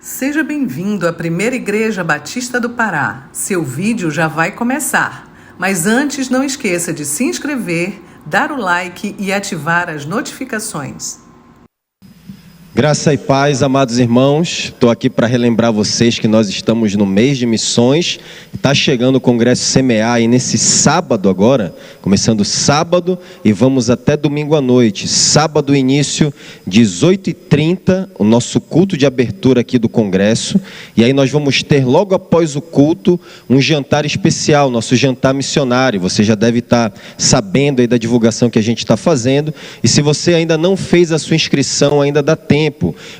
Seja bem-vindo à Primeira Igreja Batista do Pará. Seu vídeo já vai começar. Mas antes, não esqueça de se inscrever, dar o like e ativar as notificações. Graça e paz, amados irmãos. Estou aqui para relembrar vocês que nós estamos no mês de missões. Está chegando o Congresso Semear aí nesse sábado agora, começando sábado e vamos até domingo à noite. Sábado início, 18h30, o nosso culto de abertura aqui do Congresso. E aí nós vamos ter logo após o culto um jantar especial, nosso jantar missionário. Você já deve estar sabendo aí da divulgação que a gente está fazendo. E se você ainda não fez a sua inscrição, ainda dá tempo.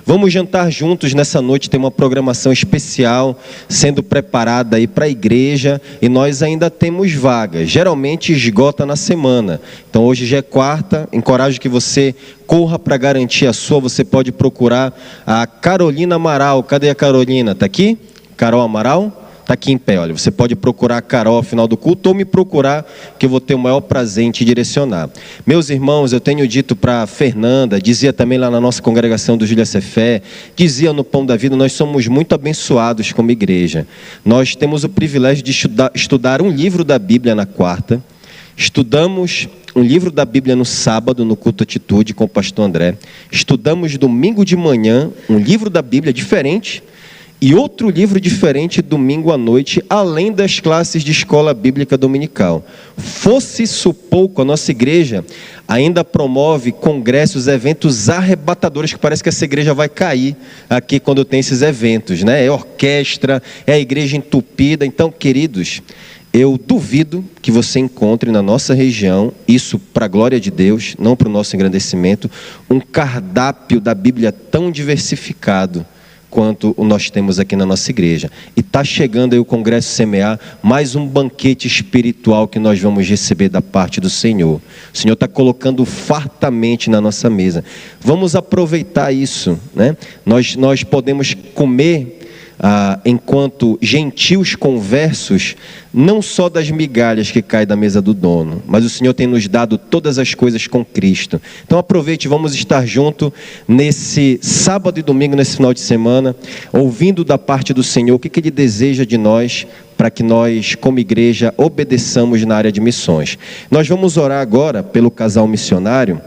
Vamos jantar juntos nessa noite, tem uma programação especial sendo preparada aí para a igreja e nós ainda temos vagas, geralmente esgota na semana, então hoje já é quarta, encorajo que você corra para garantir a sua. Você pode procurar a Carolina Amaral. Cadê a Carolina? Está aqui? Carol Amaral? Está aqui em pé, olha, você pode procurar a Carol ao final do culto ou me procurar, que eu vou ter o maior prazer em te direcionar. Meus irmãos, eu tenho dito para Fernanda, dizia também lá na nossa congregação do Júlia Cefé, dizia no Pão da Vida, nós somos muito abençoados como igreja. Nós temos o privilégio de estudar um livro da Bíblia na quarta, estudamos um livro da Bíblia no sábado, no culto Atitude com o pastor André, estudamos domingo de manhã um livro da Bíblia diferente, e outro livro diferente domingo à noite, além das classes de escola bíblica dominical. Fosse isso pouco, a nossa igreja ainda promove congressos, eventos arrebatadores, que parece que essa igreja vai cair aqui quando tem esses eventos, né? É orquestra, é a igreja entupida. Então, queridos, eu duvido que você encontre na nossa região, isso para a glória de Deus, não para o nosso engrandecimento, um cardápio da Bíblia tão diversificado quanto nós temos aqui na nossa igreja. E está chegando aí o Congresso Semear, mais um banquete espiritual que nós vamos receber da parte do Senhor. O Senhor está colocando fartamente na nossa mesa. Vamos aproveitar isso, né? Nós podemos comer enquanto gentios conversos, não só das migalhas que caem da mesa do dono, mas o Senhor tem nos dado todas as coisas com Cristo. Então aproveite, vamos estar junto nesse sábado e domingo, nesse final de semana, ouvindo da parte do Senhor o que Ele deseja de nós, para que nós como igreja obedeçamos na área de missões. Nós vamos orar agora pelo casal missionário.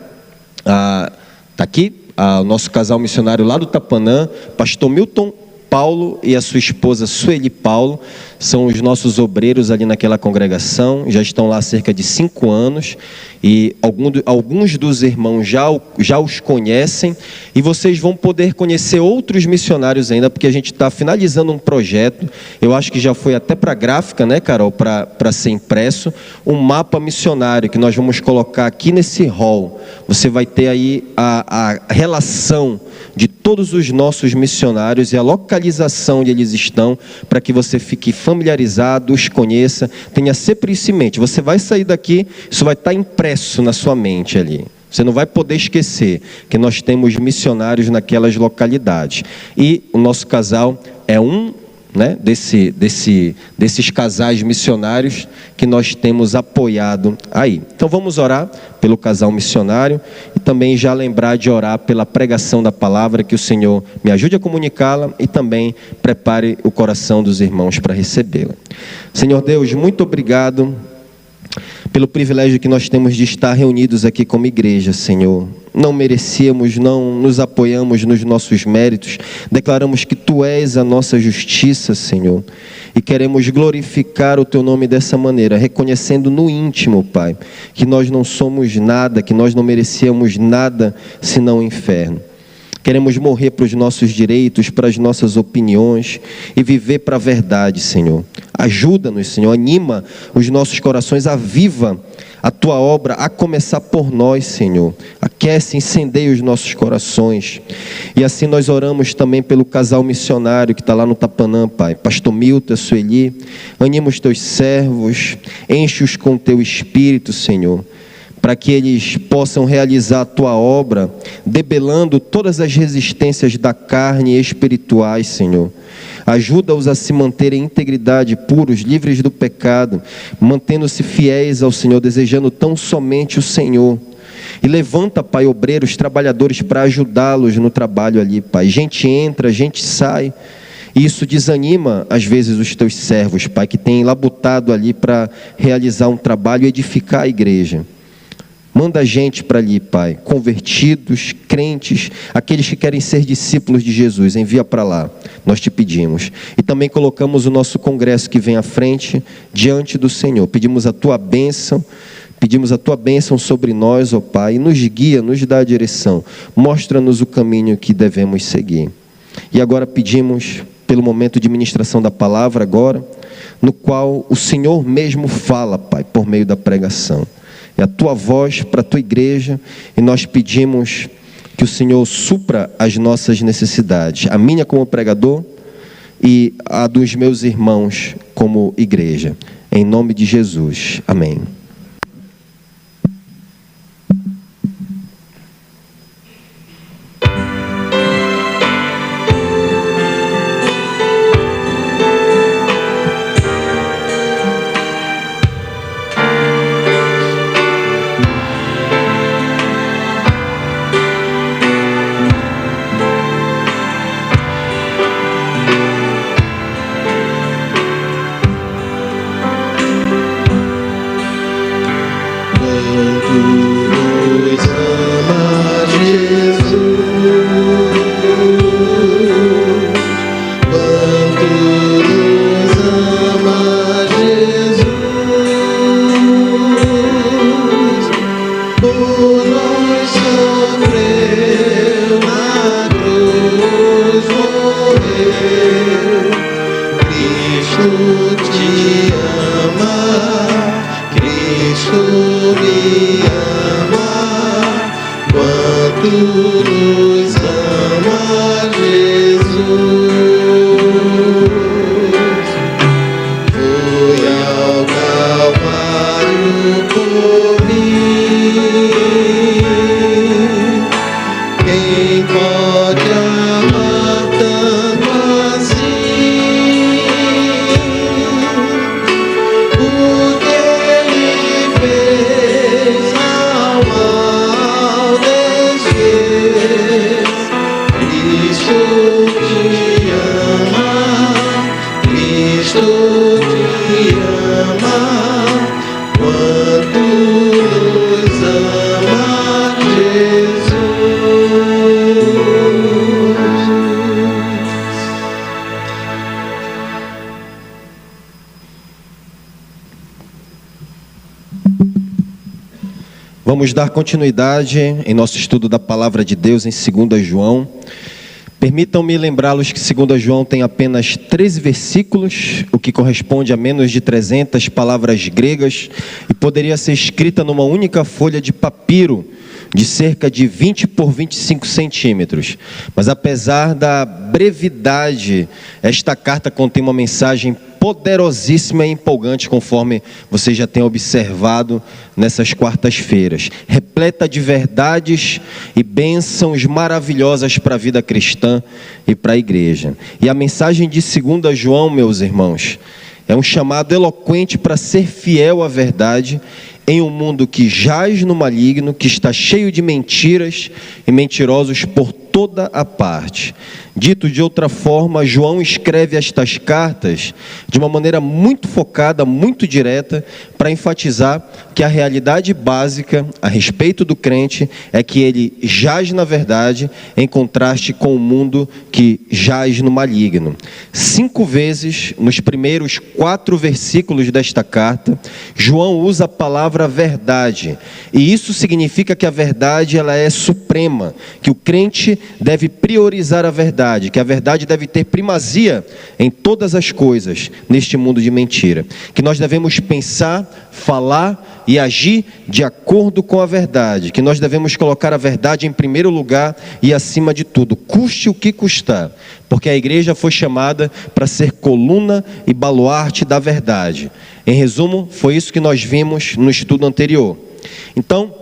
Está aqui o nosso casal missionário lá do Tapanã, pastor Milton Paulo e a sua esposa Sueli Paulo, são os nossos obreiros ali naquela congregação, já estão lá há cerca de 5 anos, e alguns dos irmãos já os conhecem, e vocês vão poder conhecer outros missionários ainda, porque a gente está finalizando um projeto, eu acho que já foi até para a gráfica, né, Carol, para ser impresso, um mapa missionário que nós vamos colocar aqui nesse hall. Você vai ter aí a relação de todos os nossos missionários e a localização onde eles estão, para que você fique familiarizado, os conheça, tenha sempre isso em mente. Você vai sair daqui, isso vai estar impresso na sua mente ali. Você não vai poder esquecer que nós temos missionários naquelas localidades. E o nosso casal é né, desses casais missionários que nós temos apoiado aí. Então vamos orar pelo casal missionário e também já lembrar de orar pela pregação da palavra, que o Senhor me ajude a comunicá-la e também prepare o coração dos irmãos para recebê-la. Senhor Deus, muito obrigado pelo privilégio que nós temos de estar reunidos aqui como igreja, Senhor. Não merecíamos, não nos apoiamos nos nossos méritos, declaramos que Tu és a nossa justiça, Senhor, e queremos glorificar o Teu nome dessa maneira, reconhecendo no íntimo, Pai, que nós não somos nada, que nós não merecíamos nada senão o inferno. Queremos morrer para os nossos direitos, para as nossas opiniões e viver para a verdade, Senhor. Ajuda-nos, Senhor, anima os nossos corações, aviva a Tua obra, a começar por nós, Senhor. Aquece, incendeia os nossos corações. E assim nós oramos também pelo casal missionário que está lá no Tapanã, Pai. Pastor Milton, Sueli, anima os Teus servos, enche-os com Teu Espírito, Senhor, para que eles possam realizar a Tua obra, debelando todas as resistências da carne e espirituais, Senhor. Ajuda-os a se manterem em integridade, puros, livres do pecado, mantendo-se fiéis ao Senhor, desejando tão somente o Senhor. E levanta, Pai, obreiros, trabalhadores para ajudá-los no trabalho ali, Pai. Gente entra, gente sai. E isso desanima, às vezes, os teus servos, Pai, que têm labutado ali para realizar um trabalho e edificar a igreja. Manda gente para ali, Pai, convertidos, crentes, aqueles que querem ser discípulos de Jesus, envia para lá, nós te pedimos. E também colocamos o nosso congresso que vem à frente, diante do Senhor. Pedimos a Tua bênção sobre nós, ó Pai, e nos guia, nos dá a direção, mostra-nos o caminho que devemos seguir. E agora pedimos pelo momento de ministração da palavra agora, no qual o Senhor mesmo fala, Pai, por meio da pregação. É a Tua voz para a Tua igreja, e nós pedimos que o Senhor supra as nossas necessidades, a minha como pregador e a dos meus irmãos como igreja. Em nome de Jesus. Amém. Vamos dar continuidade em nosso estudo da Palavra de Deus em 2 João. Permitam-me lembrá-los que 2 João tem apenas 13 versículos, o que corresponde a menos de 300 palavras gregas, e poderia ser escrita numa única folha de papiro, de cerca de 20 por 25 centímetros. Mas apesar da brevidade, esta carta contém uma mensagem poderosíssima e empolgante, conforme você já tem observado nessas quartas-feiras, repleta de verdades e bênçãos maravilhosas para a vida cristã e para a igreja. E a mensagem de 2 João, meus irmãos, é um chamado eloquente para ser fiel à verdade em um mundo que jaz no maligno, que está cheio de mentiras e mentirosos por toda a parte. Dito de outra forma, João escreve estas cartas de uma maneira muito focada, muito direta, para enfatizar que a realidade básica a respeito do crente é que ele jaz na verdade, em contraste com o mundo que jaz no maligno. 5 vezes, nos primeiros 4 versículos desta carta, João usa a palavra verdade, e isso significa que a verdade ela é suprema, que o crente deve priorizar a verdade, que a verdade deve ter primazia em todas as coisas neste mundo de mentira, que nós devemos pensar, falar e agir de acordo com a verdade, que nós devemos colocar a verdade em primeiro lugar e acima de tudo, custe o que custar, porque a igreja foi chamada para ser coluna e baluarte da verdade. Em resumo, foi isso que nós vimos no estudo anterior. Então,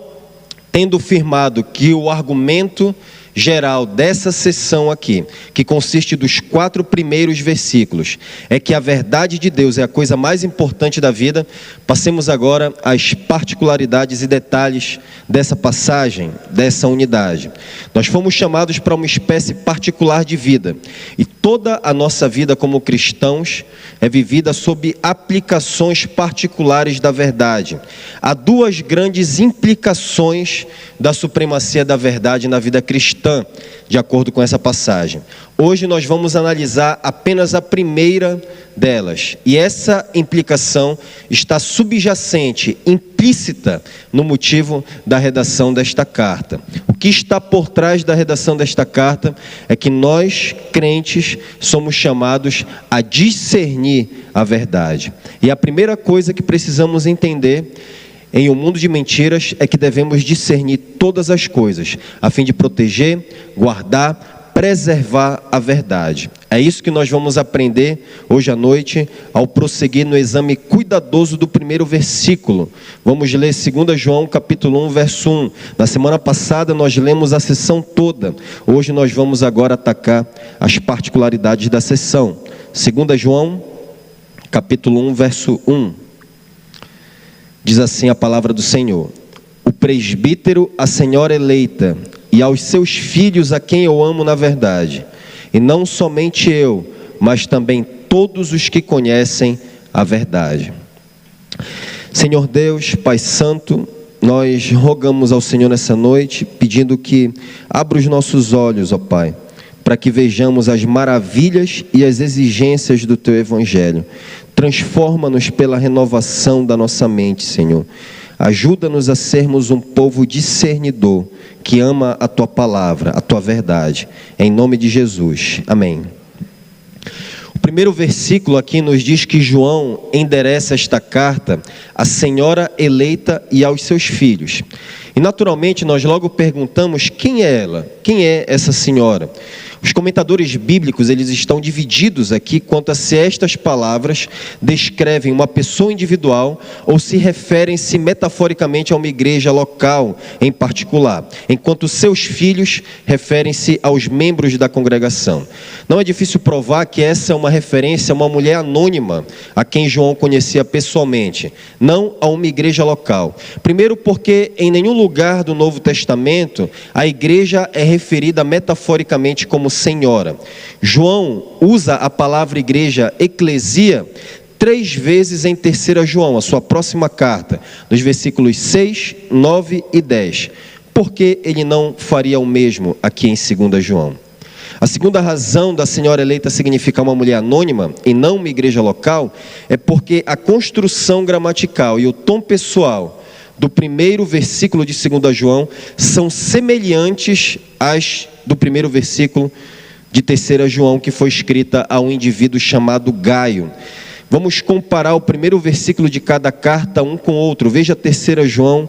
tendo firmado que o argumento geral dessa sessão aqui, que consiste dos 4 primeiros versículos, é que a verdade de Deus é a coisa mais importante da vida. Passemos agora às particularidades e detalhes dessa passagem, dessa unidade. Nós fomos chamados para uma espécie particular de vida, e toda a nossa vida como cristãos é vivida sob aplicações particulares da verdade. Há 2 grandes implicações da supremacia da verdade na vida cristã, de acordo com essa passagem. Hoje nós vamos analisar apenas a primeira delas, e essa implicação está subjacente, implícita no motivo da redação desta carta. O que está por trás da redação desta carta é que nós, crentes, somos chamados a discernir a verdade. E a primeira coisa que precisamos entender em um mundo de mentiras é que devemos discernir todas as coisas, a fim de proteger, guardar, preservar a verdade. É isso que nós vamos aprender hoje à noite, ao prosseguir no exame cuidadoso do primeiro versículo. Vamos ler 2 João capítulo 1, verso 1. Na semana passada nós lemos a sessão toda. Hoje nós vamos agora atacar as particularidades da sessão. 2 João capítulo 1, verso 1. Diz assim a palavra do Senhor: o presbítero, a senhora eleita, e aos seus filhos, a quem eu amo na verdade, e não somente eu, mas também todos os que conhecem a verdade. Senhor Deus, Pai Santo, nós rogamos ao Senhor nessa noite, pedindo que abra os nossos olhos, ó Pai, para que vejamos as maravilhas e as exigências do Teu Evangelho. Transforma-nos pela renovação da nossa mente, Senhor. Ajuda-nos a sermos um povo discernidor, que ama a Tua palavra, a Tua verdade. Em nome de Jesus. Amém. O primeiro versículo aqui nos diz que João endereça esta carta à senhora eleita e aos seus filhos. E naturalmente nós logo perguntamos: quem é ela? Quem é essa senhora? Os comentadores bíblicos, eles estão divididos aqui quanto a se estas palavras descrevem uma pessoa individual ou se referem-se metaforicamente a uma igreja local em particular, enquanto seus filhos referem-se aos membros da congregação. Não é difícil provar que essa é uma referência a uma mulher anônima a quem João conhecia pessoalmente, não a uma igreja local. Primeiro porque em nenhum lugar do Novo Testamento a igreja é referida metaforicamente como senhora. João usa a palavra igreja, eclesia, 3 vezes em 3 João, a sua próxima carta, nos versículos 6, 9 e 10. Por que ele não faria o mesmo aqui em 2 João? A segunda razão da senhora eleita significar uma mulher anônima e não uma igreja local é porque a construção gramatical e o tom pessoal do primeiro versículo de 2 João são semelhantes às do primeiro versículo de 3 João, que foi escrita a um indivíduo chamado Gaio. Vamos comparar o primeiro versículo de cada carta um com o outro. Veja 3 João,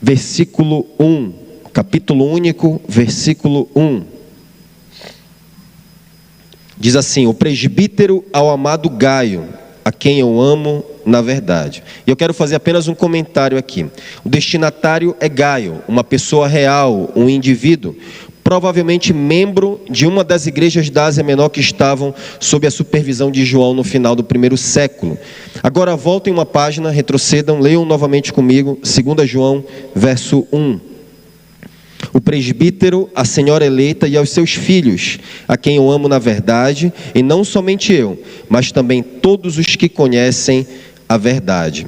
versículo 1, capítulo único, versículo 1. Diz assim: o presbítero ao amado Gaio, a quem eu amo na verdade. E eu quero fazer apenas um comentário aqui. O destinatário é Gaio, uma pessoa real, um indivíduo, provavelmente membro de uma das igrejas da Ásia Menor que estavam sob a supervisão de João no final do 1º século. Agora voltem uma página, retrocedam, leiam novamente comigo, 2 João, verso 1. O presbítero, a senhora eleita e aos seus filhos, a quem eu amo na verdade, e não somente eu, mas também todos os que conhecem a verdade.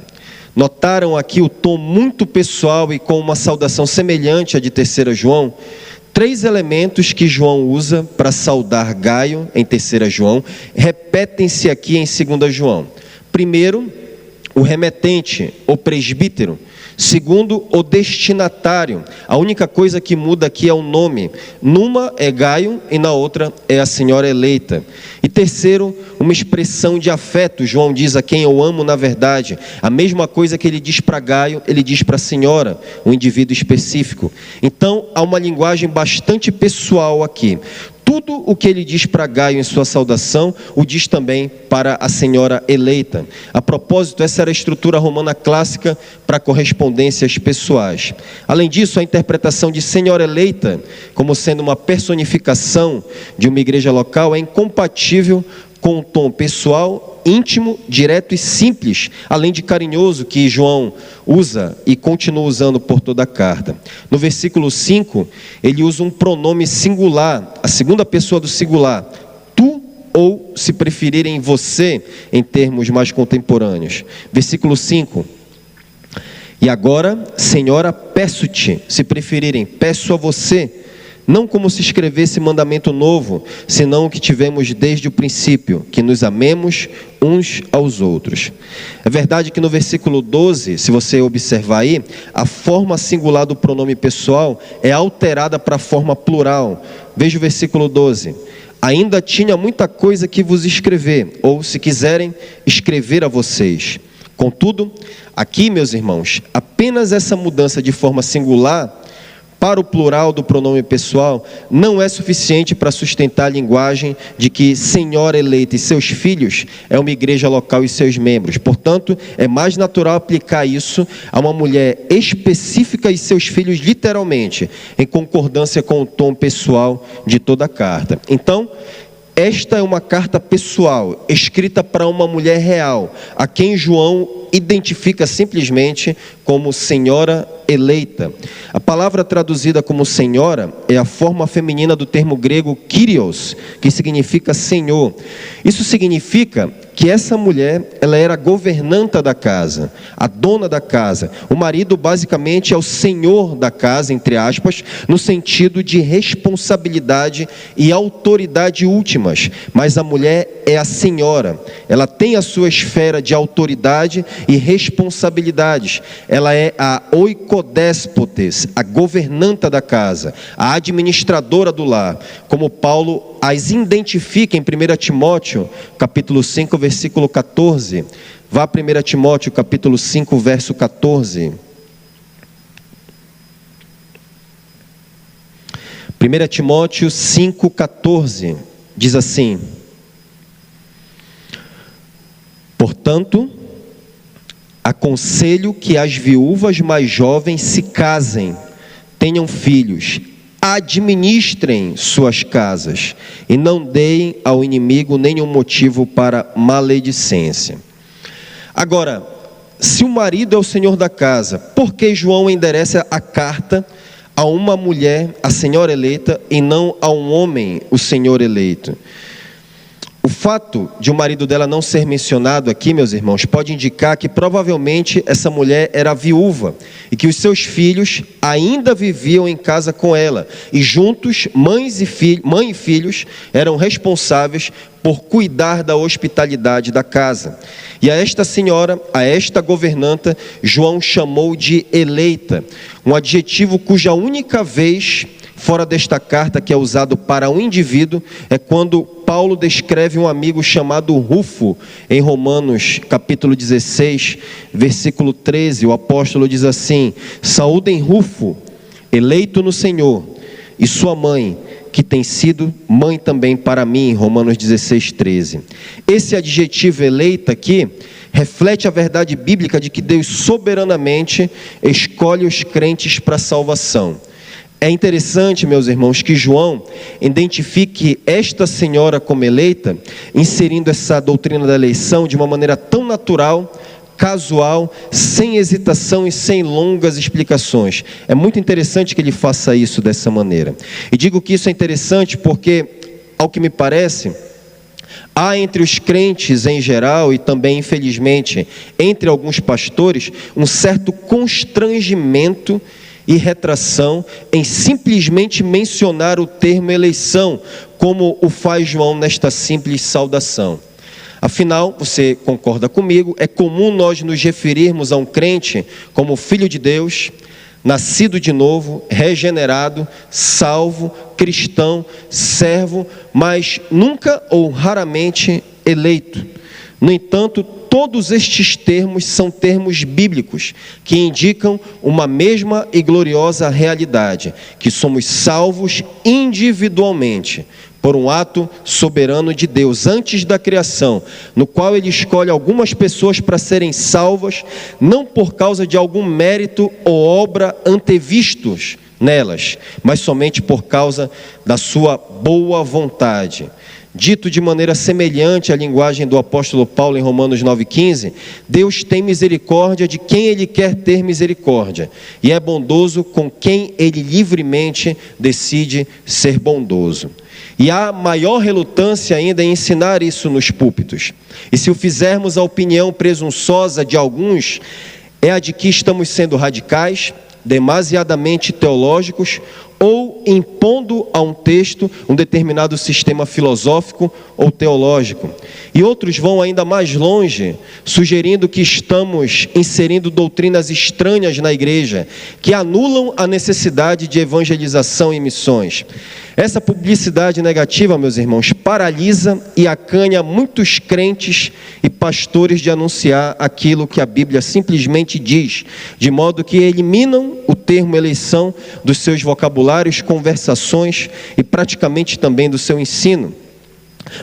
Notaram aqui o tom muito pessoal e com uma saudação semelhante à de 3 João? 3 elementos que João usa para saudar Gaio em 3 João, repetem-se aqui em 2 João. Primeiro, o remetente, o presbítero. Segundo, o destinatário. A única coisa que muda aqui é o nome. Numa é Gaio e na outra é a senhora eleita. E terceiro, uma expressão de afeto. João diz: a quem eu amo na verdade. A mesma coisa que ele diz para Gaio, ele diz para a senhora, um indivíduo específico. Então, há uma linguagem bastante pessoal aqui. tudo o que ele diz para Gaio em sua saudação, o diz também para a senhora eleita. A propósito, essa era a estrutura romana clássica para correspondências pessoais. Além disso, a interpretação de senhora eleita, como sendo uma personificação de uma igreja local, é incompatível com o tom pessoal, íntimo, direto e simples, além de carinhoso, que João usa e continua usando por toda a carta. No versículo 5, ele usa um pronome singular, a segunda pessoa do singular, tu, ou, se preferirem, você, em termos mais contemporâneos. Versículo 5, e agora, Senhora, peço-te, se preferirem, peço a você, não como se escrevesse mandamento novo, senão o que tivemos desde o princípio, que nos amemos uns aos outros. É verdade que no versículo 12, se você observar aí, a forma singular do pronome pessoal é alterada para a forma plural. Veja o versículo 12. Ainda tinha muita coisa que vos escrever, ou se quiserem, escrever a vocês. Contudo, aqui, meus irmãos, apenas essa mudança de forma singular para o plural do pronome pessoal não é suficiente para sustentar a linguagem de que senhora eleita e seus filhos é uma igreja local e seus membros. Portanto, é mais natural aplicar isso a uma mulher específica e seus filhos literalmente, em concordância com o tom pessoal de toda a carta. Então, esta é uma carta pessoal, escrita para uma mulher real, a quem João identifica simplesmente como senhora eleita. A palavra traduzida como senhora é a forma feminina do termo grego kyrios, que significa senhor. Isso significa que essa mulher, ela era a governanta da casa, a dona da casa. O marido basicamente é o senhor da casa, entre aspas, no sentido de responsabilidade e autoridade últimas. Mas a mulher é a senhora, ela tem a sua esfera de autoridade e responsabilidades. Ela é a oikodéspotes, a governanta da casa, a administradora do lar, como Paulo as identifica em 1 Timóteo, capítulo 5, versículo 14. Vá a 1 Timóteo, capítulo 5, verso 14. 1 Timóteo 5, 14, diz assim: portanto, aconselho que as viúvas mais jovens se casem, tenham filhos, administrem suas casas e não deem ao inimigo nenhum motivo para maledicência. Agora, se o marido é o senhor da casa, por que João endereça a carta a uma mulher, a senhora eleita, e não a um homem, o senhor eleito? O fato de o marido dela não ser mencionado aqui, meus irmãos, pode indicar que provavelmente essa mulher era viúva e que os seus filhos ainda viviam em casa com ela, e juntos, mãe e filhos eram responsáveis por cuidar da hospitalidade da casa. E a esta senhora, a esta governanta, João chamou de eleita, um adjetivo cuja única vez fora desta carta que é usado para um indivíduo é quando Paulo descreve um amigo chamado Rufo, em Romanos capítulo 16, versículo 13, o apóstolo diz assim: saúdem Rufo, eleito no Senhor, e sua mãe, que tem sido mãe também para mim, Romanos 16, 13. Esse adjetivo eleita aqui reflete a verdade bíblica de que Deus soberanamente escolhe os crentes para a salvação. É interessante, meus irmãos, que João identifique esta senhora como eleita, inserindo essa doutrina da eleição de uma maneira tão natural, casual, sem hesitação e sem longas explicações. É muito interessante que ele faça isso dessa maneira. E digo que isso é interessante porque, ao que me parece, há entre os crentes em geral e também, infelizmente, entre alguns pastores, um certo constrangimento e retração em simplesmente mencionar o termo eleição, como o faz João nesta simples saudação. Afinal, você concorda comigo, é comum nós nos referirmos a um crente como filho de Deus, nascido de novo, regenerado, salvo, cristão, servo, mas nunca ou raramente eleito. No entanto, todos estes termos são termos bíblicos que indicam uma mesma e gloriosa realidade, que somos salvos individualmente por um ato soberano de Deus, antes da criação, no qual Ele escolhe algumas pessoas para serem salvas, não por causa de algum mérito ou obra antevistos nelas, mas somente por causa da sua boa vontade. Dito de maneira semelhante à linguagem do apóstolo Paulo em Romanos 9,15, Deus tem misericórdia de quem Ele quer ter misericórdia, e é bondoso com quem Ele livremente decide ser bondoso. E há maior relutância ainda em ensinar isso nos púlpitos. E se o fizermos, a opinião presunçosa de alguns é a de que estamos sendo radicais, demasiadamente teológicos, ou impondo a um texto um determinado sistema filosófico ou teológico. E outros vão ainda mais longe, sugerindo que estamos inserindo doutrinas estranhas na igreja, que anulam a necessidade de evangelização e missões. Essa publicidade negativa, meus irmãos, paralisa e acanha muitos crentes e pastores de anunciar aquilo que a Bíblia simplesmente diz, de modo que eliminam o termo eleição dos seus vocabulários, conversações e praticamente também do seu ensino.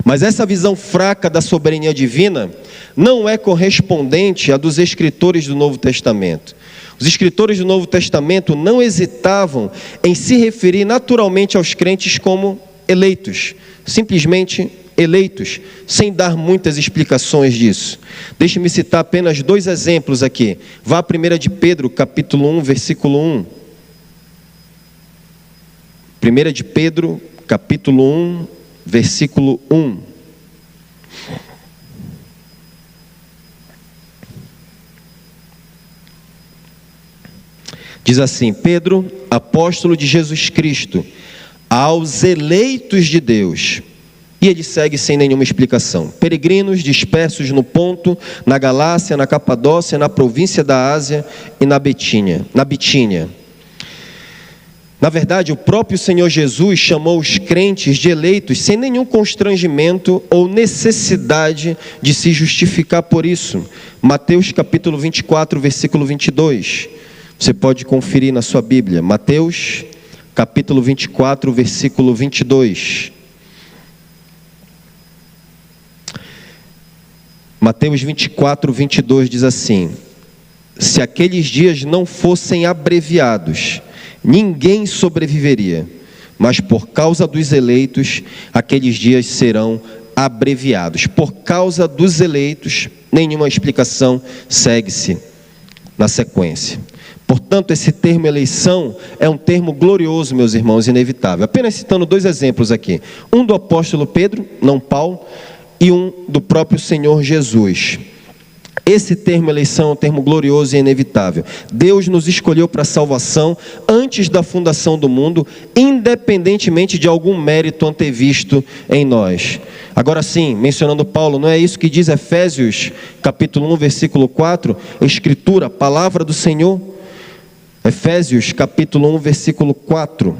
Mas essa visão fraca da soberania divina não é correspondente à dos escritores do Novo Testamento. Os escritores do Novo Testamento não hesitavam em se referir naturalmente aos crentes como eleitos, simplesmente eleitos, sem dar muitas explicações disso. Deixe-me citar apenas 2 exemplos aqui. Vá a 1 de Pedro, capítulo 1, versículo 1. 1 de Pedro, capítulo 1, versículo 1. Diz assim: Pedro, apóstolo de Jesus Cristo, aos eleitos de Deus. E ele segue sem nenhuma explicação. Peregrinos dispersos no Ponto, na Galácia, na Capadócia, na província da Ásia e na Bitínia. Na verdade, o próprio Senhor Jesus chamou os crentes de eleitos sem nenhum constrangimento ou necessidade de se justificar por isso. Mateus capítulo 24, versículo 22. Você pode conferir na sua Bíblia. Mateus capítulo 24, versículo 22. Mateus 24, 22 diz assim: se aqueles dias não fossem abreviados, ninguém sobreviveria, mas por causa dos eleitos, aqueles dias serão abreviados. Por causa dos eleitos, nenhuma explicação segue-se na sequência. Portanto, esse termo eleição é um termo glorioso, meus irmãos, inevitável. Apenas citando 2 exemplos aqui. Um do apóstolo Pedro, não Paulo, e um do próprio Senhor Jesus. Esse termo eleição é um termo glorioso e inevitável. Deus nos escolheu para a salvação antes da fundação do mundo, independentemente de algum mérito antevisto em nós. Agora sim, mencionando Paulo, não é isso que diz Efésios capítulo 1, versículo 4? Escritura, palavra do Senhor. Efésios capítulo 1, versículo 4.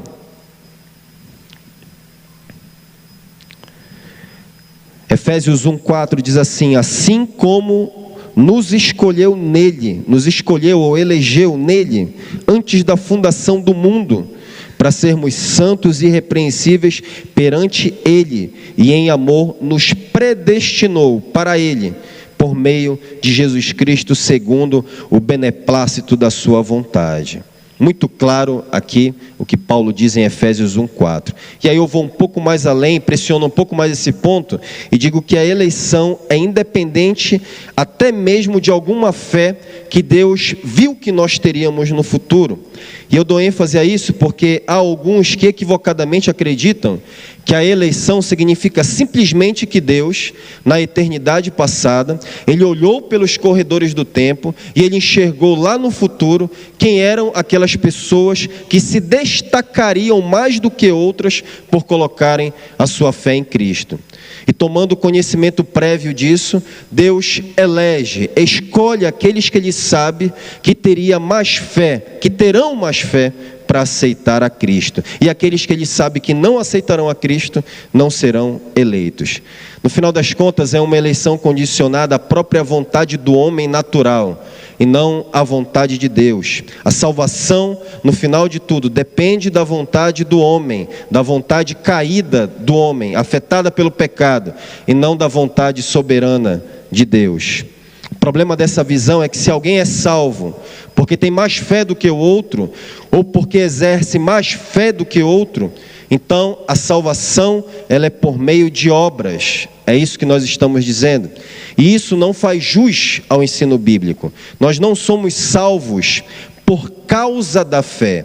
Efésios 1,4 diz assim: assim como nos escolheu nele, nos escolheu ou elegeu nele, antes da fundação do mundo, para sermos santos e irrepreensíveis perante ele, e em amor nos predestinou para ele, por meio de Jesus Cristo, segundo o beneplácito da sua vontade. Muito claro aqui o que Paulo diz em Efésios 1,4. E aí eu vou um pouco mais além, pressiono um pouco mais esse ponto e digo que a eleição é independente até mesmo de alguma fé que Deus viu que nós teríamos no futuro. E eu dou ênfase a isso porque há alguns que equivocadamente acreditam que a eleição significa simplesmente que Deus, na eternidade passada, Ele olhou pelos corredores do tempo e Ele enxergou lá no futuro quem eram aquelas pessoas que se destacariam mais do que outras por colocarem a sua fé em Cristo. E tomando conhecimento prévio disso, Deus elege, escolhe aqueles que Ele sabe que teria mais fé, que terão mais fé para aceitar a Cristo. E aqueles que Ele sabe que não aceitarão a Cristo, não serão eleitos. No final das contas, é uma eleição condicionada à própria vontade do homem natural, e não a vontade de Deus. A salvação, no final de tudo, depende da vontade do homem, da vontade caída do homem, afetada pelo pecado, e não da vontade soberana de Deus. O problema dessa visão é que se alguém é salvo porque tem mais fé do que o outro, ou porque exerce mais fé do que outro, então a salvação ela é por meio de obras. É isso que nós estamos dizendo. E isso não faz jus ao ensino bíblico. Nós não somos salvos por causa da fé.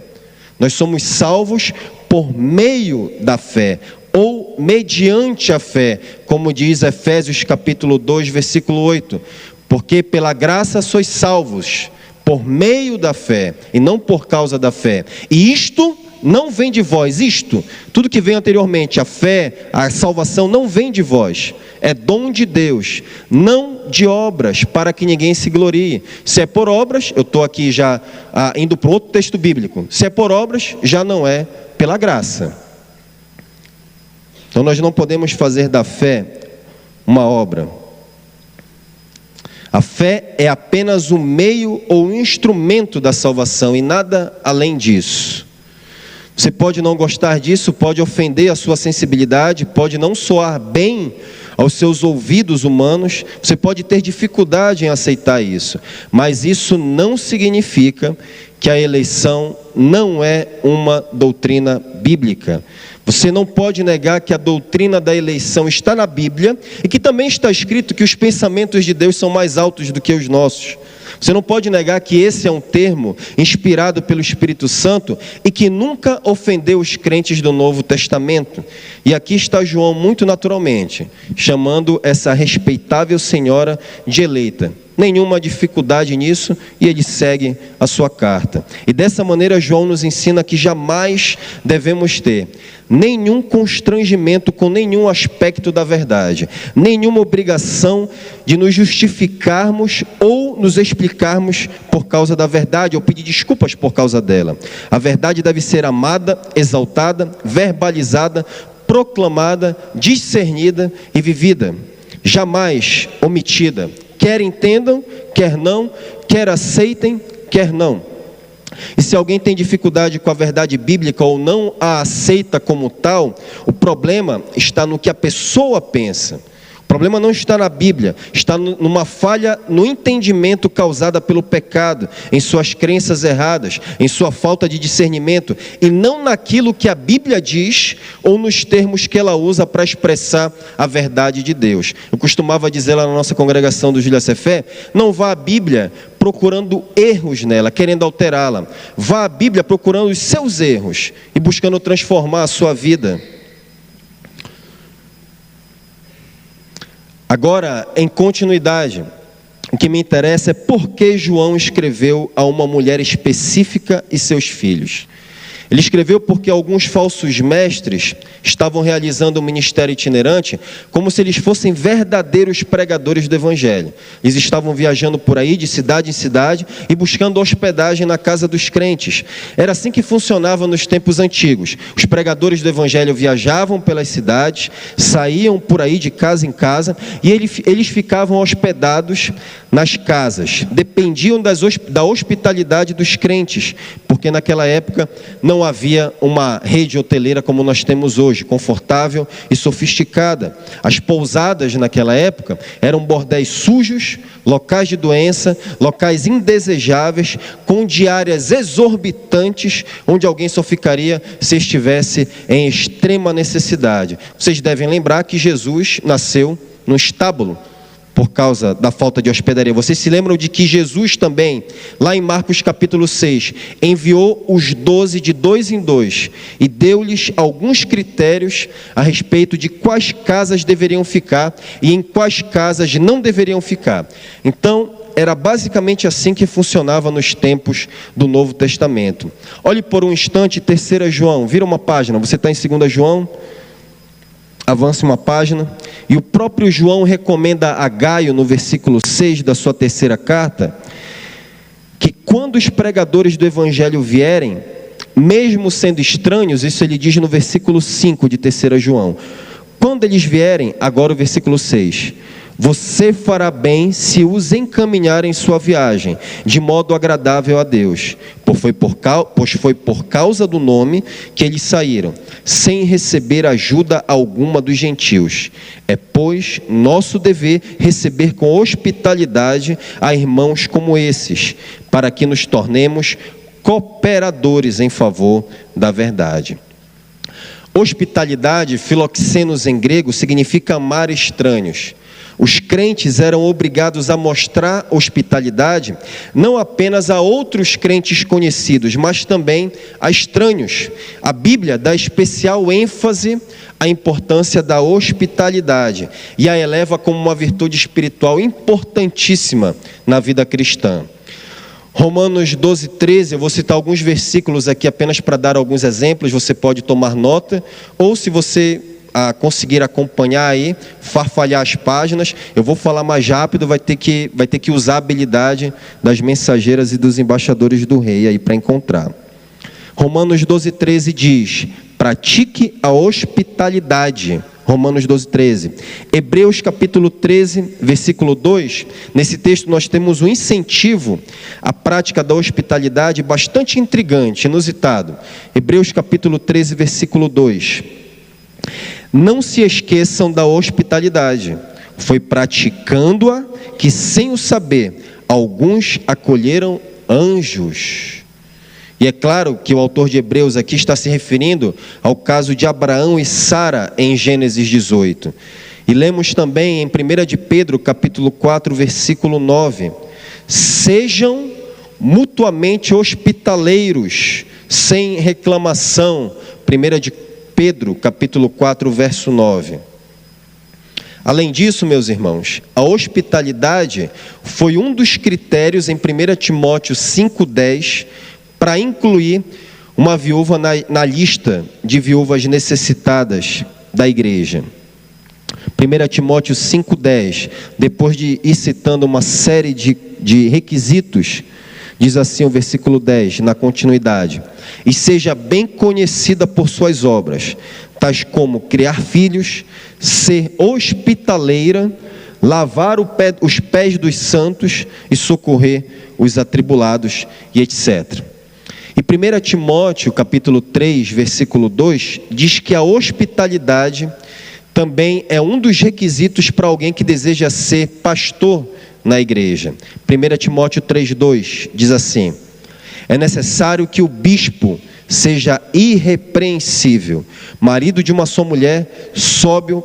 Nós somos salvos por meio da fé, ou mediante a fé, como diz Efésios capítulo 2, versículo 8. Porque pela graça sois salvos, por meio da fé, e não por causa da fé. E isto não vem de vós, tudo que veio anteriormente, a fé, a salvação, não vem de vós, é dom de Deus, não de obras, para que ninguém se glorie. Se é por obras, eu estou aqui já indo para outro texto bíblico, se é por obras, já não é pela graça. Então nós não podemos fazer da fé uma obra. A fé é apenas o meio ou o instrumento da salvação e nada além disso. Você pode não gostar disso, pode ofender a sua sensibilidade, pode não soar bem aos seus ouvidos humanos, você pode ter dificuldade em aceitar isso, mas isso não significa que a eleição não é uma doutrina bíblica. Você não pode negar que a doutrina da eleição está na Bíblia e que também está escrito que os pensamentos de Deus são mais altos do que os nossos. Você não pode negar que esse é um termo inspirado pelo Espírito Santo e que nunca ofendeu os crentes do Novo Testamento. E aqui está João muito naturalmente, chamando essa respeitável senhora de eleita. Nenhuma dificuldade nisso, e ele segue a sua carta. E dessa maneira João nos ensina que jamais devemos ter nenhum constrangimento com nenhum aspecto da verdade, nenhuma obrigação de nos justificarmos ou nos explicarmos por causa da verdade, ou pedir desculpas por causa dela. A verdade deve ser amada, exaltada, verbalizada, proclamada, discernida e vivida, jamais omitida. Quer entendam, quer não, quer aceitem, quer não. E se alguém tem dificuldade com a verdade bíblica ou não a aceita como tal, o problema está no que a pessoa pensa. O problema não está na Bíblia, está numa falha no entendimento causada pelo pecado, em suas crenças erradas, em sua falta de discernimento, e não naquilo que a Bíblia diz ou nos termos que ela usa para expressar a verdade de Deus. Eu costumava dizer lá na nossa congregação do Júlia Cefé, não vá à Bíblia procurando erros nela, querendo alterá-la. Vá à Bíblia procurando os seus erros e buscando transformar a sua vida. Agora, em continuidade, o que me interessa é por que João escreveu a uma mulher específica e seus filhos. Ele escreveu porque alguns falsos mestres estavam realizando um ministério itinerante como se eles fossem verdadeiros pregadores do Evangelho. Eles estavam viajando por aí de cidade em cidade e buscando hospedagem na casa dos crentes. Era assim que funcionava nos tempos antigos. Os pregadores do Evangelho viajavam pelas cidades, saíam por aí de casa em casa e eles ficavam hospedados nas casas. Dependiam da hospitalidade dos crentes, porque naquela época não havia uma rede hoteleira como nós temos hoje, confortável e sofisticada. As pousadas naquela época eram bordéis sujos, locais de doença, locais indesejáveis, com diárias exorbitantes, onde alguém só ficaria se estivesse em extrema necessidade. Vocês devem lembrar que Jesus nasceu num estábulo, por causa da falta de hospedaria. Vocês se lembram de que Jesus também, lá em Marcos capítulo 6, enviou os 12 de 2 em 2 e deu-lhes alguns critérios a respeito de quais casas deveriam ficar e em quais casas não deveriam ficar. Então, era basicamente assim que funcionava nos tempos do Novo Testamento. Olhe por um instante, 3 João, vira uma página, você está em 2 João, avance uma página, e o próprio João recomenda a Gaio, no versículo 6 da sua 3ª carta, que quando os pregadores do Evangelho vierem, mesmo sendo estranhos, isso ele diz no versículo 5 de 3 João, quando eles vierem, agora o versículo 6, Você fará bem se os encaminhar em sua viagem, de modo agradável a Deus, pois foi por causa do nome que eles saíram, sem receber ajuda alguma dos gentios. É, pois, nosso dever receber com hospitalidade a irmãos como esses, para que nos tornemos cooperadores em favor da verdade. Hospitalidade, filoxenos em grego, significa amar estranhos. Os crentes eram obrigados a mostrar hospitalidade não apenas a outros crentes conhecidos, mas também a estranhos. A Bíblia dá especial ênfase à importância da hospitalidade e a eleva como uma virtude espiritual importantíssima na vida cristã. Romanos 12, 13, eu vou citar alguns versículos aqui apenas para dar alguns exemplos, você pode tomar nota, ou se você conseguir acompanhar aí, farfalhar as páginas, eu vou falar mais rápido, vai ter que usar a habilidade das mensageiras e dos embaixadores do rei aí para encontrar. Romanos 12, 13 diz: pratique a hospitalidade. Romanos 12, 13. Hebreus capítulo 13, versículo 2. Nesse texto nós temos um incentivo à prática da hospitalidade bastante intrigante, inusitado. Hebreus capítulo 13, versículo 2. Não se esqueçam da hospitalidade. Foi praticando-a que, sem o saber, alguns acolheram anjos. E é claro que o autor de Hebreus aqui está se referindo ao caso de Abraão e Sara em Gênesis 18. E lemos também em 1 de Pedro, capítulo 4, versículo 9. Sejam mutuamente hospitaleiros, sem reclamação. 1 de Pedro, capítulo 4, verso 9. Além disso, meus irmãos, a hospitalidade foi um dos critérios em 1 Timóteo 5,10 para incluir uma viúva na lista de viúvas necessitadas da igreja. 1 Timóteo 5,10, depois de ir citando uma série de requisitos, diz assim o versículo 10, na continuidade: e seja bem conhecida por suas obras, tais como criar filhos, ser hospitaleira, lavar os pés dos santos e socorrer os atribulados, e etc. E 1 Timóteo, capítulo 3, versículo 2, diz que a hospitalidade também é um dos requisitos para alguém que deseja ser pastor na igreja. 1 Timóteo 3,2 diz assim: é necessário que o bispo seja irrepreensível, marido de uma só mulher, sóbrio,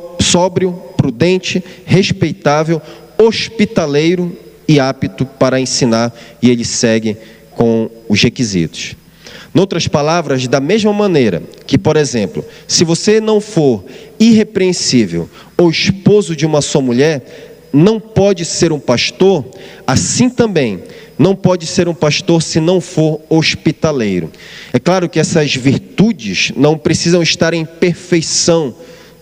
prudente, respeitável, hospitaleiro e apto para ensinar. E ele segue com os requisitos. Em outras palavras, da mesma maneira que, por exemplo, se você não for irrepreensível ou esposo de uma só mulher, não pode ser um pastor, assim também não pode ser um pastor se não for hospitaleiro. É claro que essas virtudes não precisam estar em perfeição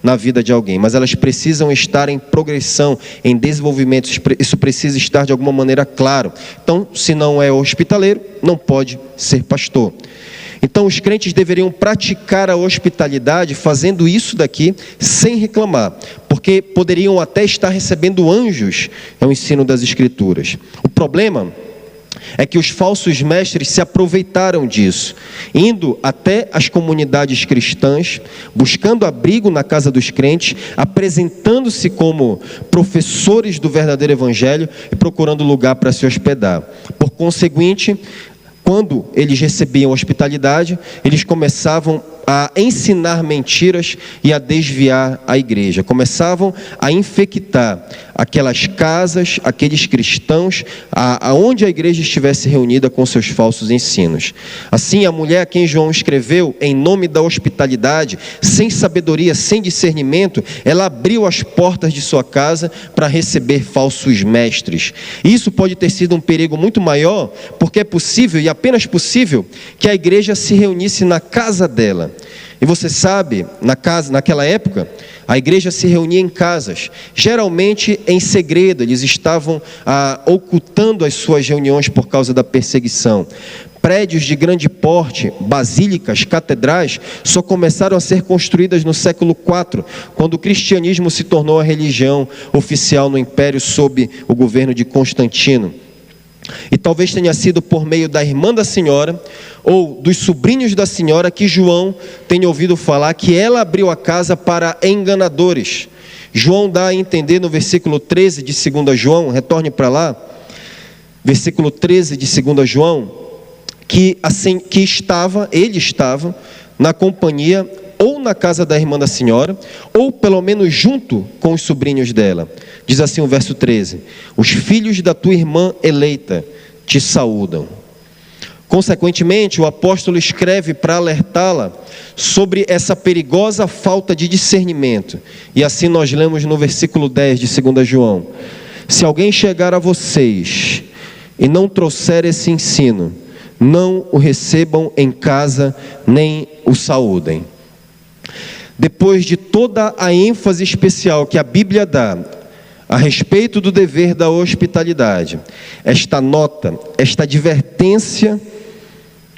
na vida de alguém, mas elas precisam estar em progressão, em desenvolvimento. Isso precisa estar de alguma maneira claro. Então, se não é hospitaleiro, não pode ser pastor. Então, os crentes deveriam praticar a hospitalidade fazendo isso daqui sem reclamar, porque poderiam até estar recebendo anjos, é o ensino das Escrituras. O problema é que os falsos mestres se aproveitaram disso, indo até as comunidades cristãs, buscando abrigo na casa dos crentes, apresentando-se como professores do verdadeiro evangelho e procurando lugar para se hospedar. Por conseguinte, quando eles recebiam hospitalidade, eles começavam a ensinar mentiras e a desviar a igreja. Começavam a infectar aquelas casas, aqueles cristãos, aonde a igreja estivesse reunida com seus falsos ensinos. Assim, a mulher a quem João escreveu, em nome da hospitalidade, sem sabedoria, sem discernimento, ela abriu as portas de sua casa para receber falsos mestres. E isso pode ter sido um perigo muito maior, porque é possível, e apenas possível, que a igreja se reunisse na casa dela. E você sabe, naquela época, a igreja se reunia em casas, geralmente em segredo. Eles estavam ocultando as suas reuniões por causa da perseguição. prédios de grande porte, basílicas, catedrais, só começaram a ser construídas no século IV, quando o cristianismo se tornou a religião oficial no império sob o governo de Constantino. E talvez tenha sido por meio da irmã da senhora ou dos sobrinhos da senhora que João tenha ouvido falar que ela abriu a casa para enganadores. João dá a entender no versículo 13 de 2 João, retorne para lá, versículo 13 de 2 João, que ele estava na companhia ou na casa da irmã da senhora, ou pelo menos junto com os sobrinhos dela. Diz assim o verso 13: os filhos da tua irmã eleita te saúdam. Consequentemente, o apóstolo escreve para alertá-la sobre essa perigosa falta de discernimento. E assim nós lemos no versículo 10 de 2 João: se alguém chegar a vocês e não trouxer esse ensino, não o recebam em casa, nem o saúdem. Depois de toda a ênfase especial que a Bíblia dá a respeito do dever da hospitalidade, esta nota, esta advertência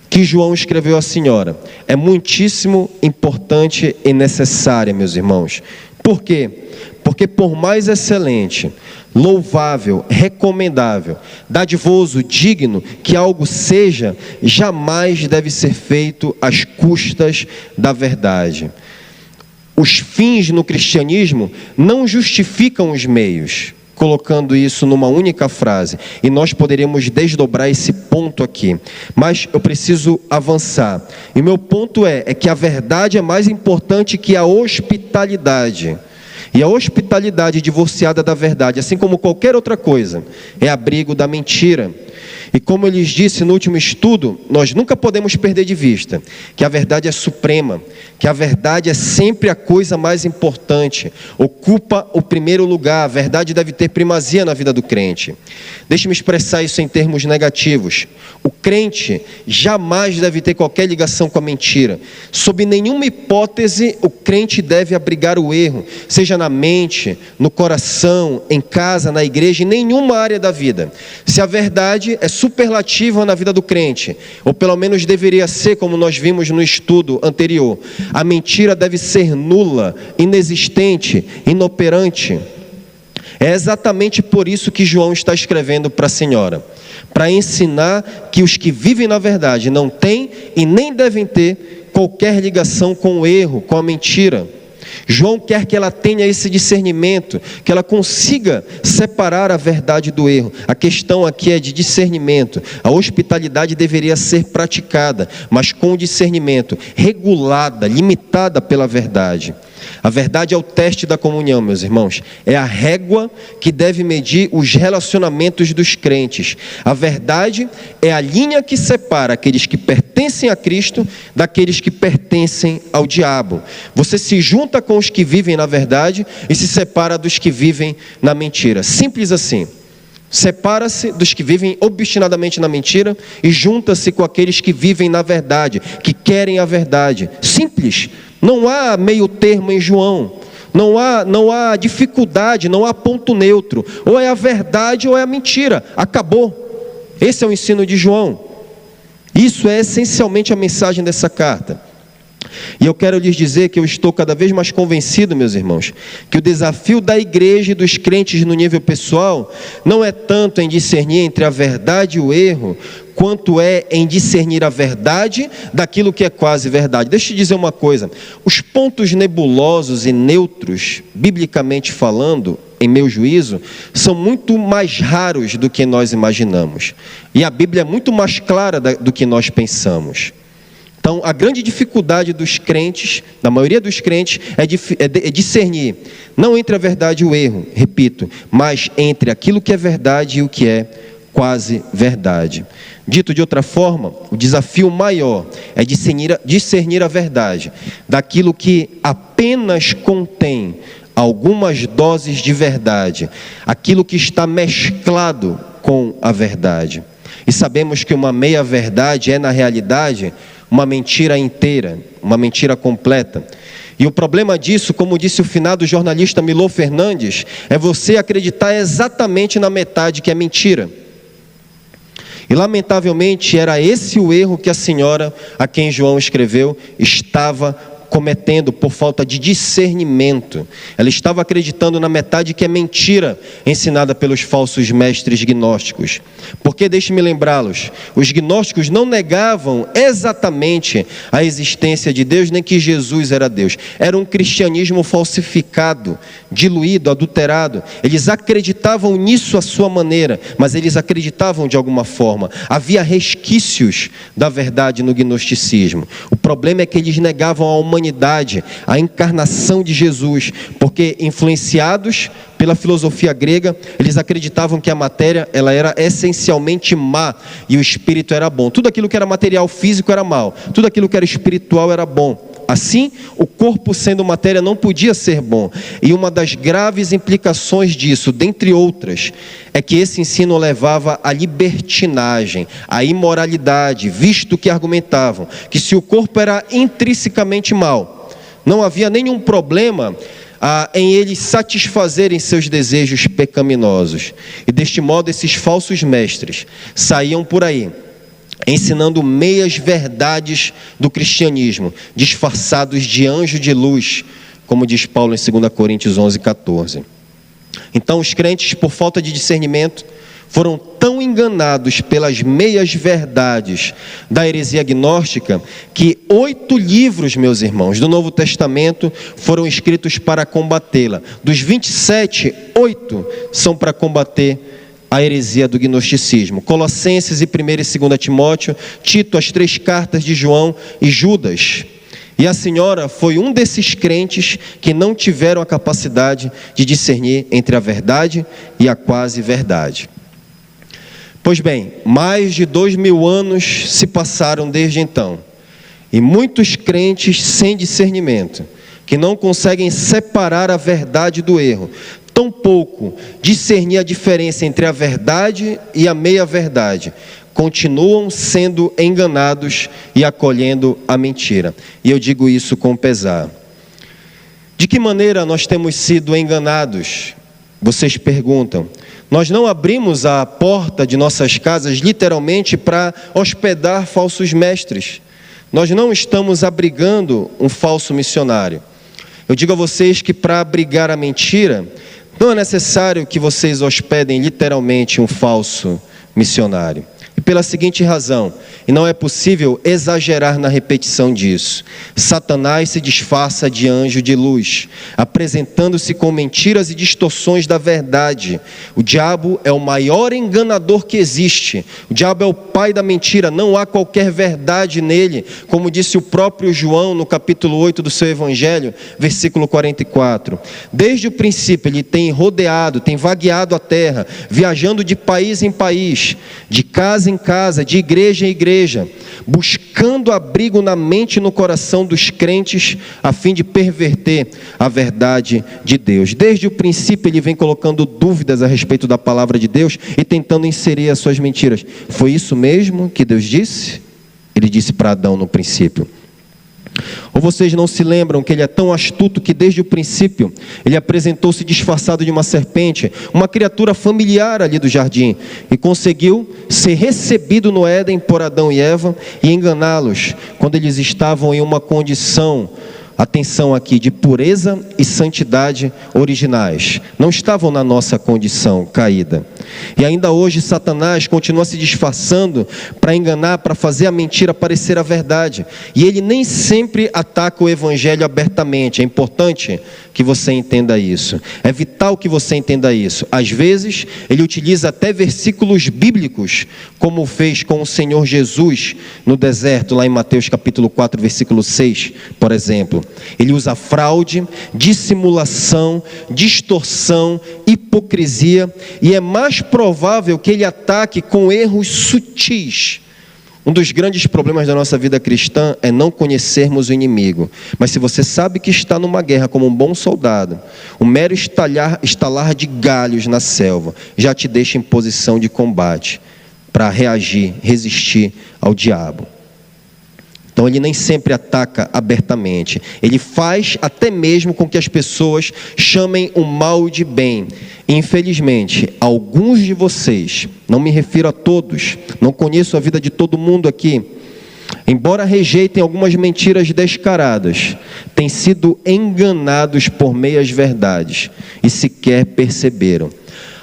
que João escreveu à senhora é muitíssimo importante e necessária, meus irmãos. Por quê? Porque por mais excelente, louvável, recomendável, dadivoso, digno que algo seja, jamais deve ser feito às custas da verdade. Os fins no cristianismo não justificam os meios, colocando isso numa única frase, e nós poderíamos desdobrar esse ponto aqui, mas eu preciso avançar, e meu ponto é que a verdade é mais importante que a hospitalidade, e a hospitalidade divorciada da verdade, assim como qualquer outra coisa, é abrigo da mentira. E como eu lhes disse no último estudo, nós nunca podemos perder de vista que a verdade é suprema, que a verdade é sempre a coisa mais importante, ocupa o primeiro lugar, a verdade deve ter primazia na vida do crente. Deixe-me expressar isso em termos negativos. O crente jamais deve ter qualquer ligação com a mentira. Sob nenhuma hipótese, o crente deve abrigar o erro, seja na mente, no coração, em casa, na igreja, em nenhuma área da vida. Se a verdade é superlativa na vida do crente, ou pelo menos deveria ser, como nós vimos no estudo anterior, a mentira deve ser nula, inexistente, inoperante. É exatamente por isso que João está escrevendo para a senhora, para ensinar que os que vivem na verdade não têm e nem devem ter qualquer ligação com o erro, com a mentira. João quer que ela tenha esse discernimento, que ela consiga separar a verdade do erro. A questão aqui é de discernimento. A hospitalidade deveria ser praticada, mas com discernimento, regulada, limitada pela verdade. A verdade é o teste da comunhão, meus irmãos. É a régua que deve medir os relacionamentos dos crentes. A verdade é a linha que separa aqueles que pertencem a Cristo daqueles que pertencem ao diabo. Você se junta com os que vivem na verdade e se separa dos que vivem na mentira. Simples assim. Separa-se dos que vivem obstinadamente na mentira e junta-se com aqueles que vivem na verdade, que querem a verdade. Simples. Não há meio termo em João, não há dificuldade, não há ponto neutro, ou é a verdade ou é a mentira, acabou. Esse é o ensino de João, isso é essencialmente a mensagem dessa carta. E eu quero lhes dizer que eu estou cada vez mais convencido, meus irmãos, que o desafio da igreja e dos crentes no nível pessoal não é tanto em discernir entre a verdade e o erro, quanto é em discernir a verdade daquilo que é quase verdade. Deixa eu te dizer uma coisa, os pontos nebulosos e neutros, biblicamente falando, em meu juízo, são muito mais raros do que nós imaginamos. E a Bíblia é muito mais clara do que nós pensamos. Então, a grande dificuldade dos crentes, da maioria dos crentes, é discernir, não entre a verdade e o erro, repito, mas entre aquilo que é verdade e o que é quase verdade. Dito de outra forma, o desafio maior é discernir a verdade daquilo que apenas contém algumas doses de verdade, aquilo que está mesclado com a verdade. E sabemos que uma meia-verdade é, na realidade, uma mentira inteira, uma mentira completa. E o problema disso, como disse o finado jornalista Milor Fernandes, é você acreditar exatamente na metade que é mentira. E lamentavelmente era esse o erro que a senhora a quem João escreveu estava cometendo por falta de discernimento. Ela estava acreditando na metade que é mentira ensinada pelos falsos mestres gnósticos. Porque, deixe-me lembrá-los, os gnósticos não negavam exatamente a existência de Deus, nem que Jesus era Deus. Era um cristianismo falsificado, diluído, adulterado. Eles acreditavam nisso à sua maneira, mas eles acreditavam de alguma forma. Havia resquícios da verdade no gnosticismo. O problema é que eles negavam a humanidade, a encarnação de Jesus, porque influenciados pela filosofia grega, eles acreditavam que a matéria ela era essencialmente má e o espírito era bom. Tudo aquilo que era material físico era mal, tudo aquilo que era espiritual era bom. Assim, o corpo sendo matéria não podia ser bom. E uma das graves implicações disso, dentre outras, é que esse ensino levava à libertinagem, à imoralidade, visto que argumentavam que se o corpo era intrinsecamente mau, não havia nenhum problema em eles satisfazerem seus desejos pecaminosos. E deste modo esses falsos mestres saíam por aí ensinando meias verdades do cristianismo, disfarçados de anjo de luz, como diz Paulo em 2 Coríntios 11:14. Então os crentes, por falta de discernimento, foram tão enganados pelas meias verdades da heresia gnóstica, que 8 livros, meus irmãos, do Novo Testamento foram escritos para combatê-la. Dos 27, 8 são para combater a heresia do gnosticismo. Colossenses e 1 e 2 Timóteo, Tito, as 3 cartas de João e Judas. E a senhora foi um desses crentes que não tiveram a capacidade de discernir entre a verdade e a quase verdade. Pois bem, mais de 2000 anos se passaram desde então. E muitos crentes sem discernimento, que não conseguem separar a verdade do erro, tampouco discernir a diferença entre a verdade e a meia-verdade, continuam sendo enganados e acolhendo a mentira. E eu digo isso com pesar. De que maneira nós temos sido enganados? Vocês perguntam. Nós não abrimos a porta de nossas casas literalmente para hospedar falsos mestres. Nós não estamos abrigando um falso missionário. Eu digo a vocês que para abrigar a mentira, não é necessário que vocês hospedem literalmente um falso missionário. E pela seguinte razão, e não é possível exagerar na repetição disso: Satanás se disfarça de anjo de luz, apresentando-se com mentiras e distorções da verdade. O diabo é o maior enganador que existe. O diabo é o pai da mentira, não há qualquer verdade nele, como disse o próprio João no capítulo 8 do seu evangelho, versículo 44. Desde o princípio ele tem rodeado, tem vagueado a terra, viajando de país em país, de casa em casa, de igreja em igreja, buscando abrigo na mente e no coração dos crentes, a fim de perverter a verdade de Deus. Desde o princípio ele vem colocando dúvidas a respeito da palavra de Deus e tentando inserir as suas mentiras. Foi isso mesmo que Deus disse? Ele disse para Adão no princípio. Ou vocês não se lembram que ele é tão astuto que desde o princípio ele apresentou-se disfarçado de uma serpente, uma criatura familiar ali do jardim, e conseguiu ser recebido no Éden por Adão e Eva e enganá-los quando eles estavam em uma condição, atenção aqui, de pureza e santidade originais. Não estavam na nossa condição caída. E ainda hoje Satanás continua se disfarçando para enganar, para fazer a mentira parecer a verdade. E ele nem sempre ataca o evangelho abertamente. É importante que você entenda isso. É vital que você entenda isso. Às vezes ele utiliza até versículos bíblicos, como fez com o Senhor Jesus no deserto, lá em Mateus capítulo 4, versículo 6, por exemplo. Ele usa fraude, dissimulação, distorção, hipocrisia, e é mais provável que ele ataque com erros sutis. Um dos grandes problemas da nossa vida cristã é não conhecermos o inimigo. Mas se você sabe que está numa guerra como um bom soldado, um mero estalar de galhos na selva já te deixa em posição de combate para reagir, resistir ao diabo. Então ele nem sempre ataca abertamente. Ele faz até mesmo com que as pessoas chamem o mal de bem. Infelizmente, alguns de vocês, não me refiro a todos, não conheço a vida de todo mundo aqui, embora rejeitem algumas mentiras descaradas, têm sido enganados por meias verdades e sequer perceberam.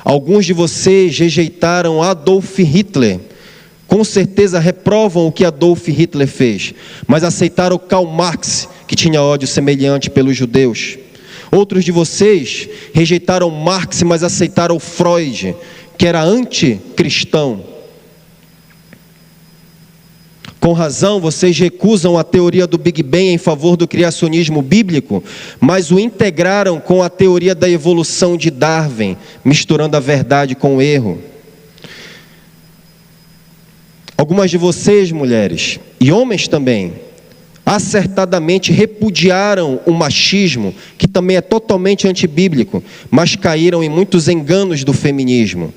Alguns de vocês rejeitaram Adolf Hitler, com certeza reprovam o que Adolf Hitler fez, mas aceitaram Karl Marx, que tinha ódio semelhante pelos judeus. Outros de vocês rejeitaram Marx, mas aceitaram Freud, que era anticristão. Com razão, vocês recusam a teoria do Big Bang em favor do criacionismo bíblico, mas o integraram com a teoria da evolução de Darwin, misturando a verdade com o erro. Algumas de vocês, mulheres, e homens também, acertadamente repudiaram o machismo, que também é totalmente antibíblico, mas caíram em muitos enganos do feminismo.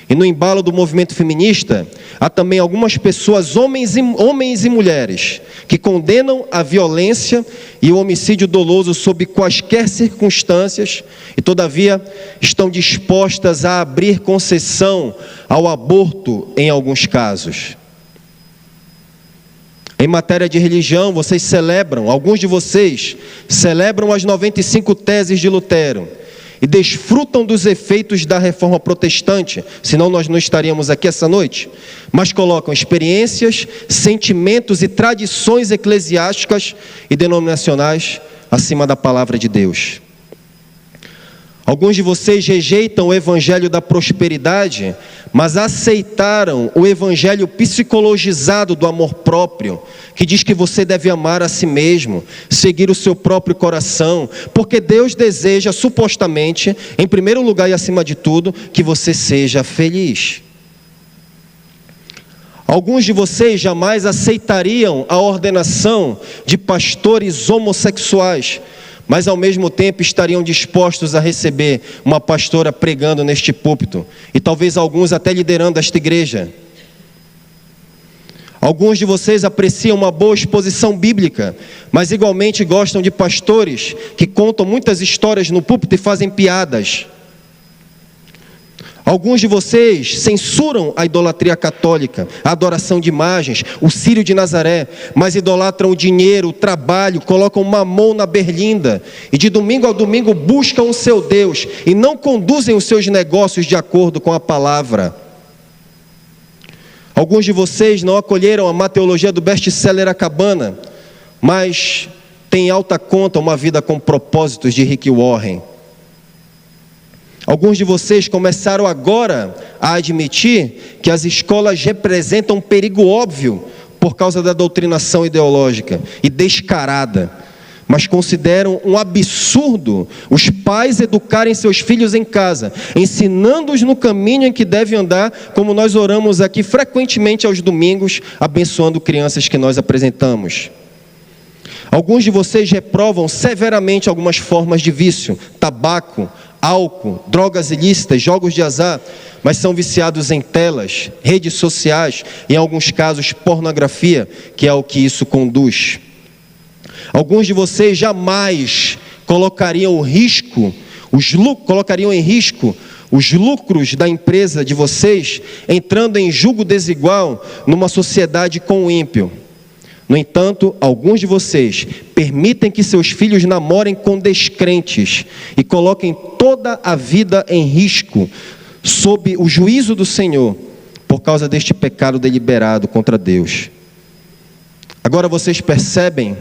E no embalo do movimento feminista, há também algumas pessoas, homens e mulheres, que condenam a violência e o homicídio doloso sob quaisquer circunstâncias e, todavia, estão dispostas a abrir concessão ao aborto em alguns casos. Em matéria de religião, alguns de vocês celebram as 95 teses de Lutero e desfrutam dos efeitos da reforma protestante, senão nós não estaríamos aqui essa noite, mas colocam experiências, sentimentos e tradições eclesiásticas e denominacionais acima da palavra de Deus. Alguns de vocês rejeitam o evangelho da prosperidade, mas aceitaram o evangelho psicologizado do amor próprio, que diz que você deve amar a si mesmo, seguir o seu próprio coração, porque Deus deseja, supostamente, em primeiro lugar e acima de tudo, que você seja feliz. Alguns de vocês jamais aceitariam a ordenação de pastores homossexuais, mas ao mesmo tempo estariam dispostos a receber uma pastora pregando neste púlpito, e talvez alguns até liderando esta igreja. Alguns de vocês apreciam uma boa exposição bíblica, mas igualmente gostam de pastores que contam muitas histórias no púlpito e fazem piadas. Alguns de vocês censuram a idolatria católica, a adoração de imagens, o Círio de Nazaré, mas idolatram o dinheiro, o trabalho, colocam mamon na berlinda e de domingo a domingo buscam o seu Deus e não conduzem os seus negócios de acordo com a palavra. Alguns de vocês não acolheram a má teologia do best-seller A Cabana, mas têm em alta conta uma vida com propósitos de Rick Warren. Alguns de vocês começaram agora a admitir que as escolas representam um perigo óbvio por causa da doutrinação ideológica e descarada, mas consideram um absurdo os pais educarem seus filhos em casa, ensinando-os no caminho em que devem andar, como nós oramos aqui frequentemente aos domingos, abençoando crianças que nós apresentamos. Alguns de vocês reprovam severamente algumas formas de vício, tabaco, álcool, drogas ilícitas, jogos de azar, mas são viciados em telas, redes sociais, em alguns casos pornografia, que é o que isso conduz. Alguns de vocês jamais colocariam em risco os lucros da empresa de vocês, entrando em julgo desigual numa sociedade com o ímpio. No entanto, alguns de vocês permitem que seus filhos namorem com descrentes e coloquem toda a vida em risco sob o juízo do Senhor por causa deste pecado deliberado contra Deus. Agora vocês percebem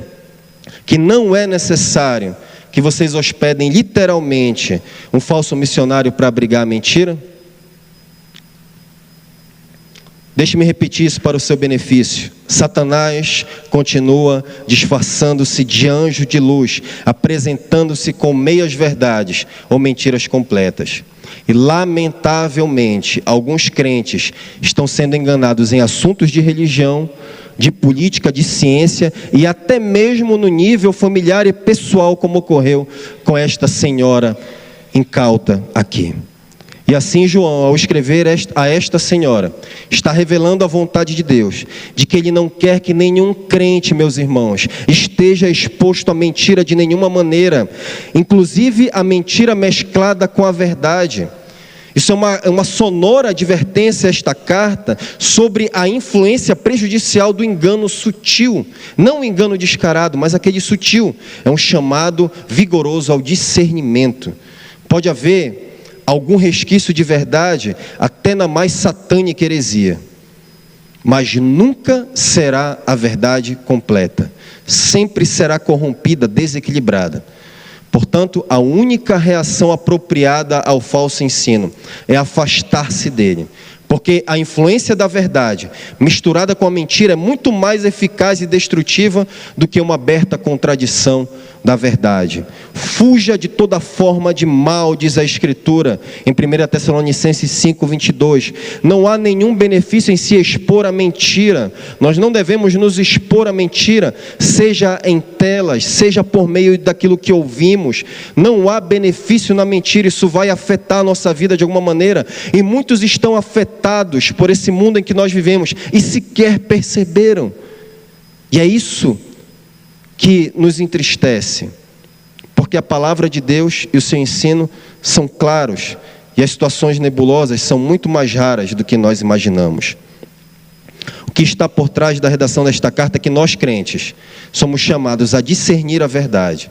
que não é necessário que vocês hospedem literalmente um falso missionário para abrigar a mentira? Deixe-me repetir isso para o seu benefício. Satanás continua disfarçando-se de anjo de luz, apresentando-se com meias verdades ou mentiras completas. E, lamentavelmente, alguns crentes estão sendo enganados em assuntos de religião, de política, de ciência e até mesmo no nível familiar e pessoal, como ocorreu com esta senhora incauta aqui. E assim João, ao escrever a esta senhora, está revelando a vontade de Deus, de que Ele não quer que nenhum crente, meus irmãos, esteja exposto à mentira de nenhuma maneira, inclusive a mentira mesclada com a verdade. Isso é uma sonora advertência, esta carta, sobre a influência prejudicial do engano sutil. Não o engano descarado, mas aquele sutil. É um chamado vigoroso ao discernimento. Pode haver algum resquício de verdade até na mais satânica heresia, mas nunca será a verdade completa. Sempre será corrompida, desequilibrada. Portanto, a única reação apropriada ao falso ensino é afastar-se dele, porque a influência da verdade misturada com a mentira é muito mais eficaz e destrutiva do que uma aberta contradição da verdade. Fuja de toda forma de mal, diz a Escritura em 1 Tessalonicenses 5:22. Não há nenhum benefício em se expor à mentira. Nós não devemos nos expor à mentira, seja em telas, seja por meio daquilo que ouvimos. Não há benefício na mentira, isso vai afetar a nossa vida de alguma maneira, e muitos estão afetados por esse mundo em que nós vivemos e sequer perceberam. E é isso que nos entristece, porque a palavra de Deus e o seu ensino são claros, e as situações nebulosas são muito mais raras do que nós imaginamos. O que está por trás da redação desta carta é que nós crentes somos chamados a discernir a verdade.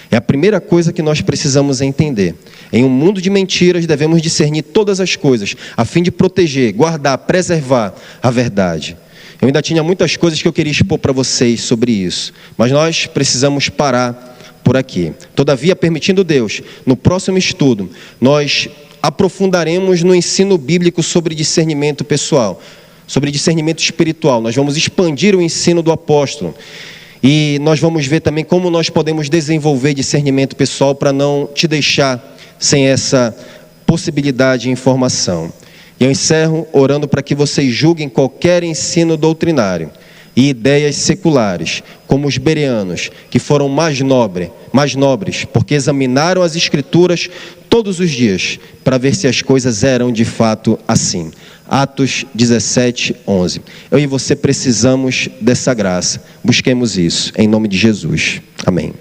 É a primeira coisa que nós precisamos entender. Em um mundo de mentiras, devemos discernir todas as coisas, a fim de proteger, guardar, preservar a verdade. Eu ainda tinha muitas coisas que eu queria expor para vocês sobre isso, mas nós precisamos parar por aqui. Todavia, permitindo Deus, no próximo estudo, nós aprofundaremos no ensino bíblico sobre discernimento pessoal, sobre discernimento espiritual. Nós vamos expandir o ensino do apóstolo. E nós vamos ver também como nós podemos desenvolver discernimento pessoal para não te deixar sem essa possibilidade de informação. E eu encerro orando para que vocês julguem qualquer ensino doutrinário e ideias seculares, como os bereanos, que foram mais nobres, porque examinaram as Escrituras todos os dias, para ver se as coisas eram de fato assim. Atos 17:11. Eu e você precisamos dessa graça. Busquemos isso, em nome de Jesus. Amém.